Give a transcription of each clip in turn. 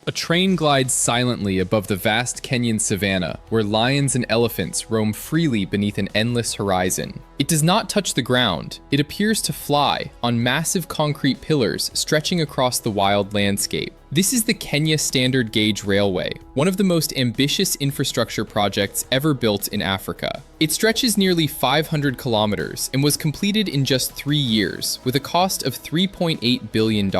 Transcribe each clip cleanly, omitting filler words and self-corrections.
A train glides silently above the vast Kenyan savanna, where lions and elephants roam freely beneath an endless horizon. It does not touch the ground. It appears to fly on massive concrete pillars stretching across the wild landscape. This is the Kenya Standard Gauge Railway, one of the most ambitious infrastructure projects ever built in Africa. It stretches nearly 500 kilometers and was completed in just 3 years, with a cost of $3.8 billion.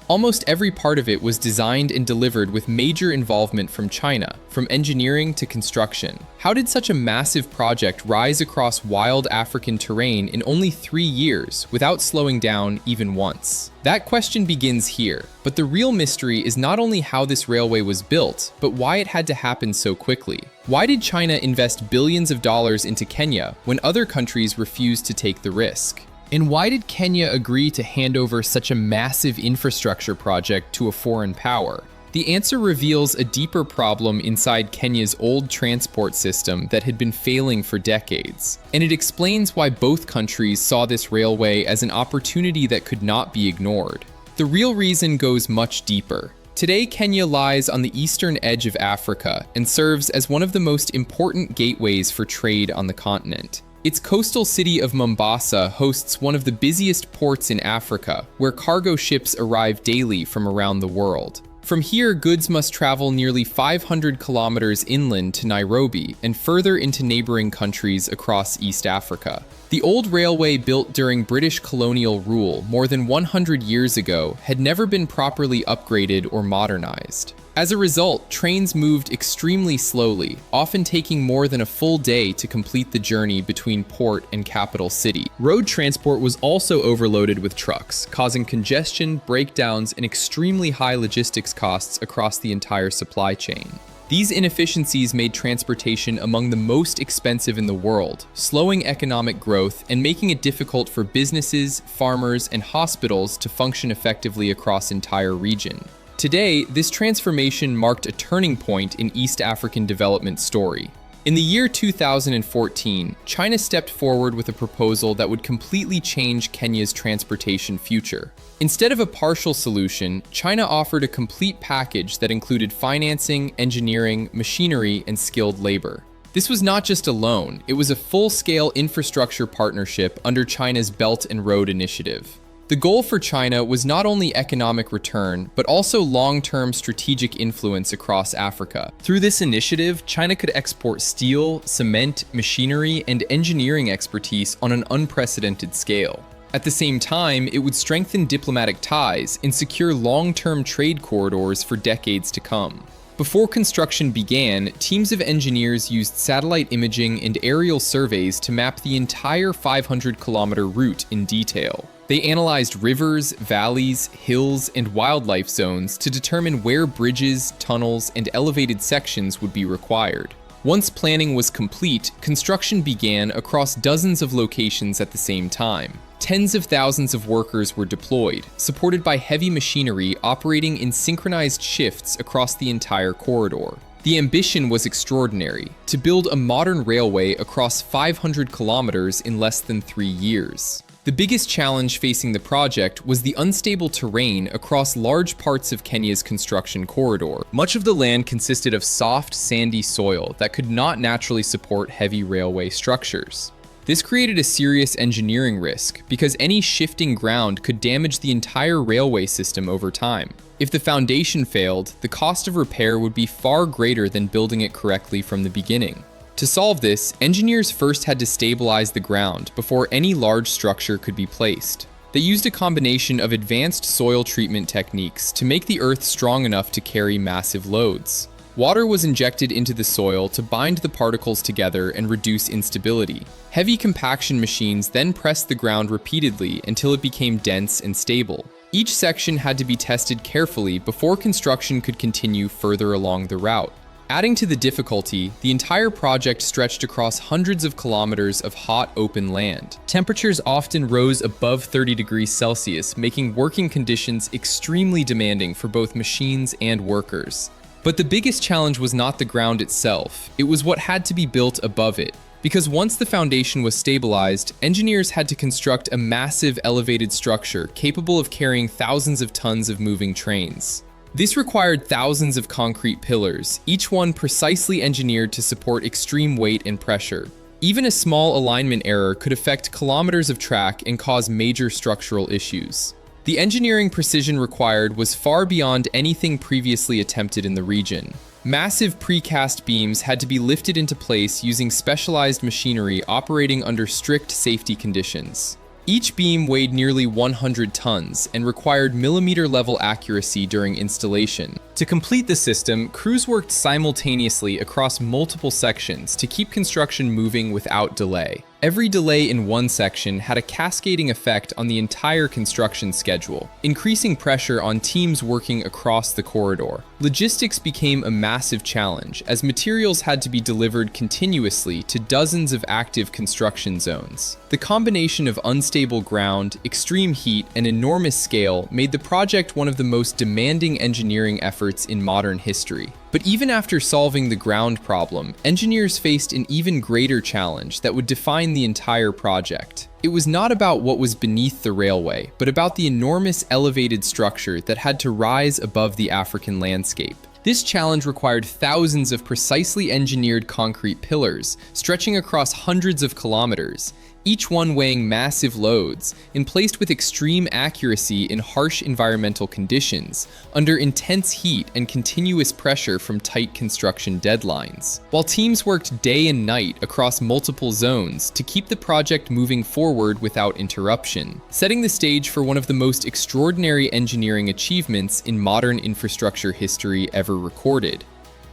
Almost every part of it was designed and delivered with major involvement from China, from engineering to construction. How did such a massive project rise across wild African terrain in only 3 years without slowing down even once? That question begins here, but the real mystery is not only how this railway was built, but why it had to happen so quickly. Why did China invest billions of dollars into Kenya when other countries refused to take the risk? And why did Kenya agree to hand over such a massive infrastructure project to a foreign power? The answer reveals a deeper problem inside Kenya's old transport system that had been failing for decades. And it explains why both countries saw this railway as an opportunity that could not be ignored. The real reason goes much deeper. Today, Kenya lies on the eastern edge of Africa and serves as one of the most important gateways for trade on the continent. Its coastal city of Mombasa hosts one of the busiest ports in Africa, where cargo ships arrive daily from around the world. From here, goods must travel nearly 500 kilometers inland to Nairobi and further into neighboring countries across East Africa. The old railway built during British colonial rule more than 100 years ago had never been properly upgraded or modernized. As a result, trains moved extremely slowly, often taking more than a full day to complete the journey between port and capital city. Road transport was also overloaded with trucks, causing congestion, breakdowns, and extremely high logistics costs across the entire supply chain. These inefficiencies made transportation among the most expensive in the world, slowing economic growth and making it difficult for businesses, farmers, and hospitals to function effectively across the entire region. Today, this transformation marked a turning point in East African development story. In the year 2014, China stepped forward with a proposal that would completely change Kenya's transportation future. Instead of a partial solution, China offered a complete package that included financing, engineering, machinery, and skilled labor. This was not just a loan, it was a full-scale infrastructure partnership under China's Belt and Road Initiative. The goal for China was not only economic return, but also long-term strategic influence across Africa. Through this initiative, China could export steel, cement, machinery, and engineering expertise on an unprecedented scale. At the same time, it would strengthen diplomatic ties and secure long-term trade corridors for decades to come. Before construction began, teams of engineers used satellite imaging and aerial surveys to map the entire 500-kilometer route in detail. They analyzed rivers, valleys, hills, and wildlife zones to determine where bridges, tunnels, and elevated sections would be required. Once planning was complete, construction began across dozens of locations at the same time. Tens of thousands of workers were deployed, supported by heavy machinery operating in synchronized shifts across the entire corridor. The ambition was extraordinary, to build a modern railway across 500 kilometers in less than 3 years. The biggest challenge facing the project was the unstable terrain across large parts of Kenya's construction corridor. Much of the land consisted of soft, sandy soil that could not naturally support heavy railway structures. This created a serious engineering risk because any shifting ground could damage the entire railway system over time. If the foundation failed, the cost of repair would be far greater than building it correctly from the beginning. To solve this, engineers first had to stabilize the ground before any large structure could be placed. They used a combination of advanced soil treatment techniques to make the earth strong enough to carry massive loads. Water was injected into the soil to bind the particles together and reduce instability. Heavy compaction machines then pressed the ground repeatedly until it became dense and stable. Each section had to be tested carefully before construction could continue further along the route. Adding to the difficulty, the entire project stretched across hundreds of kilometers of hot, open land. Temperatures often rose above 30 degrees Celsius, making working conditions extremely demanding for both machines and workers. But the biggest challenge was not the ground itself, it was what had to be built above it. Because once the foundation was stabilized, engineers had to construct a massive elevated structure capable of carrying thousands of tons of moving trains. This required thousands of concrete pillars, each one precisely engineered to support extreme weight and pressure. Even a small alignment error could affect kilometers of track and cause major structural issues. The engineering precision required was far beyond anything previously attempted in the region. Massive precast beams had to be lifted into place using specialized machinery operating under strict safety conditions. Each beam weighed nearly 100 tons and required millimeter-level accuracy during installation. To complete the system, crews worked simultaneously across multiple sections to keep construction moving without delay. Every delay in one section had a cascading effect on the entire construction schedule, increasing pressure on teams working across the corridor. Logistics became a massive challenge, as materials had to be delivered continuously to dozens of active construction zones. The combination of unstable ground, extreme heat, and enormous scale made the project one of the most demanding engineering efforts in modern history. But even after solving the ground problem, engineers faced an even greater challenge that would define the entire project. It was not about what was beneath the railway, but about the enormous elevated structure that had to rise above the African landscape. This challenge required thousands of precisely engineered concrete pillars, stretching across hundreds of kilometers, each one weighing massive loads, and placed with extreme accuracy in harsh environmental conditions, under intense heat and continuous pressure from tight construction deadlines. While teams worked day and night across multiple zones to keep the project moving forward without interruption, setting the stage for one of the most extraordinary engineering achievements in modern infrastructure history ever recorded.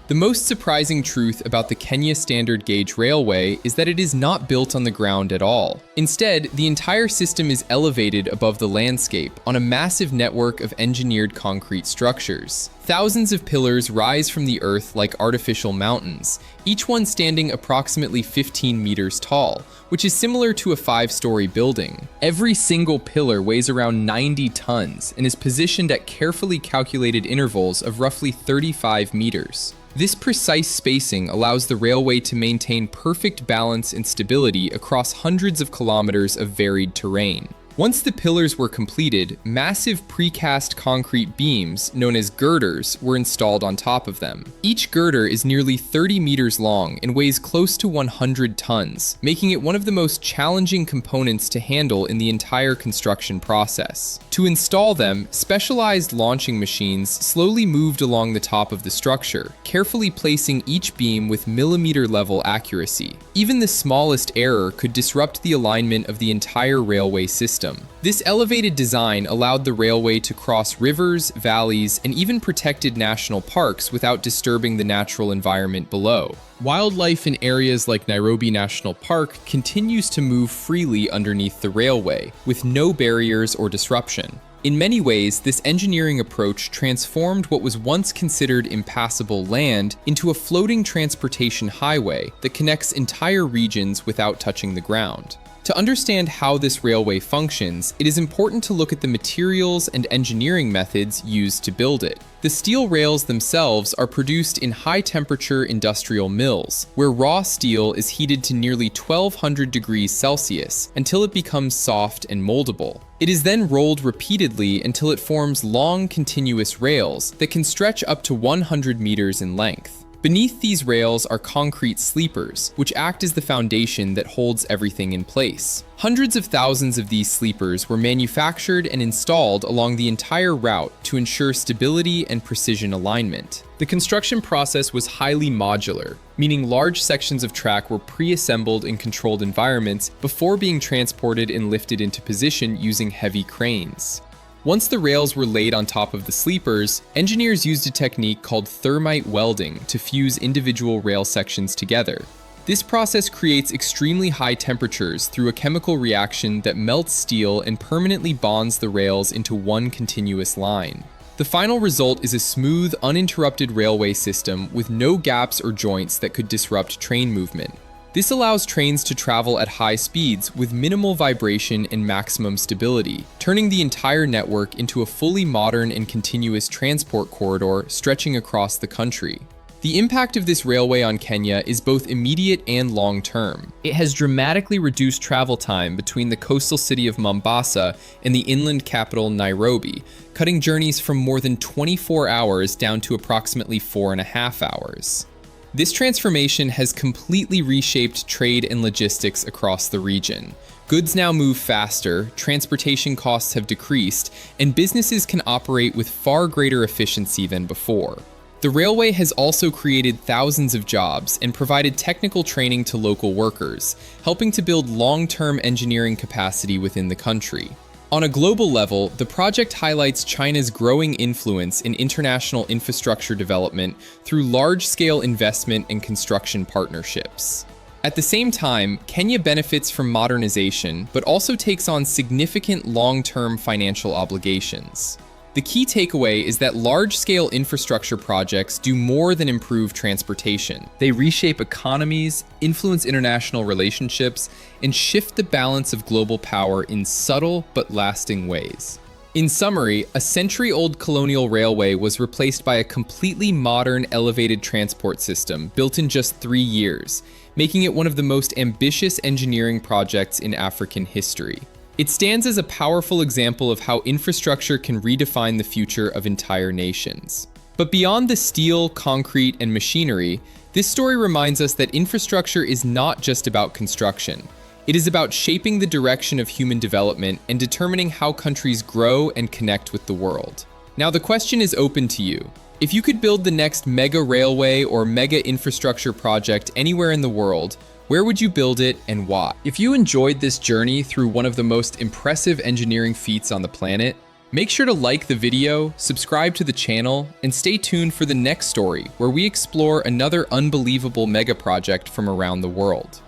The most surprising truth about the Kenya Standard Gauge Railway is that it is not built on the ground at all. Instead, the entire system is elevated above the landscape on a massive network of engineered concrete structures. Thousands of pillars rise from the earth like artificial mountains, each one standing approximately 15 meters tall, which is similar to a 5-story building. Every single pillar weighs around 90 tons and is positioned at carefully calculated intervals of roughly 35 meters. This precise spacing allows the railway to maintain perfect balance and stability across hundreds of kilometers of varied terrain. Once the pillars were completed, massive precast concrete beams, known as girders, were installed on top of them. Each girder is nearly 30 meters long and weighs close to 100 tons, making it one of the most challenging components to handle in the entire construction process. To install them, specialized launching machines slowly moved along the top of the structure, carefully placing each beam with millimeter-level accuracy. Even the smallest error could disrupt the alignment of the entire railway system. This elevated design allowed the railway to cross rivers, valleys, and even protected national parks without disturbing the natural environment below. Wildlife in areas like Nairobi National Park continues to move freely underneath the railway, with no barriers or disruption. In many ways, this engineering approach transformed what was once considered impassable land into a floating transportation highway that connects entire regions without touching the ground. To understand how this railway functions, it is important to look at the materials and engineering methods used to build it. The steel rails themselves are produced in high-temperature industrial mills, where raw steel is heated to nearly 1200 degrees Celsius until it becomes soft and moldable. It is then rolled repeatedly until it forms long, continuous rails that can stretch up to 100 meters in length. Beneath these rails are concrete sleepers, which act as the foundation that holds everything in place. Hundreds of thousands of these sleepers were manufactured and installed along the entire route to ensure stability and precision alignment. The construction process was highly modular, meaning large sections of track were pre-assembled in controlled environments before being transported and lifted into position using heavy cranes. Once the rails were laid on top of the sleepers, engineers used a technique called thermite welding to fuse individual rail sections together. This process creates extremely high temperatures through a chemical reaction that melts steel and permanently bonds the rails into one continuous line. The final result is a smooth, uninterrupted railway system with no gaps or joints that could disrupt train movement. This allows trains to travel at high speeds with minimal vibration and maximum stability, turning the entire network into a fully modern and continuous transport corridor stretching across the country. The impact of this railway on Kenya is both immediate and long-term. It has dramatically reduced travel time between the coastal city of Mombasa and the inland capital Nairobi, cutting journeys from more than 24 hours down to approximately 4.5 hours. This transformation has completely reshaped trade and logistics across the region. Goods now move faster, transportation costs have decreased, and businesses can operate with far greater efficiency than before. The railway has also created thousands of jobs and provided technical training to local workers, helping to build long-term engineering capacity within the country. On a global level, the project highlights China's growing influence in international infrastructure development through large-scale investment and construction partnerships. At the same time, Kenya benefits from modernization, but also takes on significant long-term financial obligations. The key takeaway is that large-scale infrastructure projects do more than improve transportation. They reshape economies, influence international relationships, and shift the balance of global power in subtle but lasting ways. In summary, a century-old colonial railway was replaced by a completely modern elevated transport system built in just 3 years, making it one of the most ambitious engineering projects in African history. It stands as a powerful example of how infrastructure can redefine the future of entire nations. But beyond the steel, concrete, and machinery, this story reminds us that infrastructure is not just about construction. It is about shaping the direction of human development and determining how countries grow and connect with the world. Now the question is open to you. If you could build the next mega railway or mega infrastructure project anywhere in the world, where would you build it and why? If you enjoyed this journey through one of the most impressive engineering feats on the planet, make sure to like the video, subscribe to the channel, and stay tuned for the next story where we explore another unbelievable mega project from around the world.